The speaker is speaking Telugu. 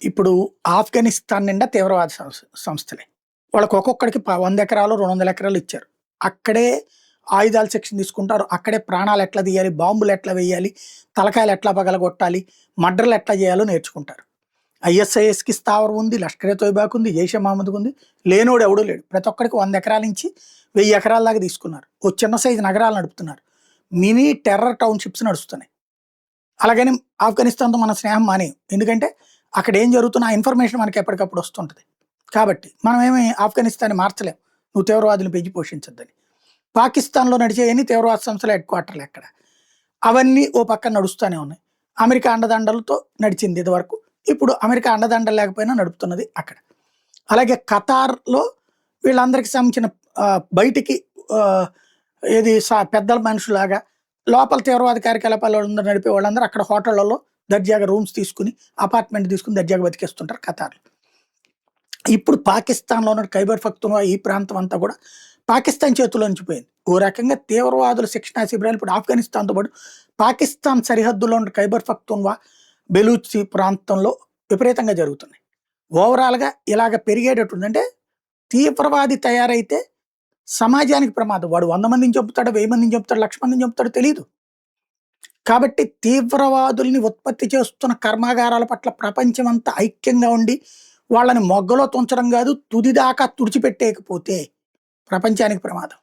ఇప్పుడు ఆఫ్ఘనిస్తాన్ నిండా తీవ్రవాద సంస్థలే. వాళ్ళకి ఒక్కొక్కడికి 100 ఎకరాలు, 200 ఎకరాలు ఇచ్చారు. అక్కడే ఆయుధాలు శిక్షణ తీసుకుంటారు. అక్కడే ప్రాణాలు ఎట్లా తీయాలి, బాంబులు ఎట్లా వేయాలి, తలకాయలు ఎట్లా పగలగొట్టాలి, మర్డర్లు ఎట్లా చేయాలో నేర్చుకుంటారు. ఐఎస్ఐఎస్‌కి స్థావరం ఉంది, లష్కరే తోయిబాకు ఉంది, జైషే మహమ్మద్‌కి ఉంది. లేనోడు ఎవడూ లేడు. ప్రతి ఒక్కడికి 100 ఎకరాల నుంచి 1000 ఎకరాల దాకా తీసుకున్నారు. ఓ చిన్న సైజు నగరాలు నడుపుతున్నారు. మినీ టెర్రర్ టౌన్‌షిప్స్ నడుస్తున్నాయి. అలాగని ఆఫ్ఘనిస్తాన్‌తో మన స్నేహం మానేయం. ఎందుకంటే అక్కడ ఏం జరుగుతున్న ఆ ఇన్ఫర్మేషన్ మనకి ఎప్పటికప్పుడు వస్తుంటది. కాబట్టి మనమేమి ఆఫ్ఘనిస్తాన్‌ని మార్చలేం. నువ్వు తీవ్రవాదులను పెంచి పోషించొద్దని. పాకిస్తాన్‌లో నడిచేయన్ని తీవ్రవాద సంస్థల హెడ్ క్వార్టర్‌లు ఎక్కడ. అవన్నీ ఓ పక్కన నడుస్తూనే ఉన్నాయి. అమెరికా అండదండలతో నడిచింది ఇదివరకు. ఇప్పుడు అమెరికా అండదండలు లేకపోయినా నడుపుతున్నది అక్కడ. అలాగే ఖతార్‌లో వీళ్ళందరికి సంబంధించిన బయటికి ఆహ్, ఏది పెద్దల మనుషులాగా లోపల తీవ్రవాద కార్యకలాపాలు నడిపే వాళ్ళందరూ అక్కడ హోటళ్లలో దర్జాగా రూమ్స్ తీసుకుని, అపార్ట్మెంట్ తీసుకుని దర్జాగా బతికేస్తుంటారు ఖతార్‌లో. ఇప్పుడు పాకిస్తాన్‌లో ఉన్న ఖైబర్ పఖ్తూన్‌వా ఈ ప్రాంతం అంతా కూడా పాకిస్తాన్ చేతుల్లో నుంచి పోయింది. ఓ రకంగా తీవ్రవాదుల శిక్షణా శిబిరాలు ఇప్పుడు ఆఫ్ఘనిస్తాన్‌తో పాటు పాకిస్తాన్ సరిహద్దులో ఉన్న ఖైబర్ పఖ్తూన్‌వా, బెలూచి ప్రాంతంలో విపరీతంగా జరుగుతున్నాయి. ఓవరాల్‌గా ఇలాగ పెరిగేటట్టుంది. అంటే తీవ్రవాది తయారైతే సమాజానికి ప్రమాదం. వాడు 100 మందిని చంపుతాడో, 1000 మందిని చంపుతాడో, 1,00,000 మందిని చంపుతాడో తెలీదు. కాబట్టి తీవ్రవాదుల్ని ఉత్పత్తి చేస్తున్న కర్మాగారాల పట్ల ప్రపంచమంతా ఐక్యంగా ఉండి, వాళ్ళని మొగ్గలో తుంచడం గాదు, తుదిదాకా తుడిచిపెట్టేయకపోతే ప్రపంచానికి ప్రమాదం.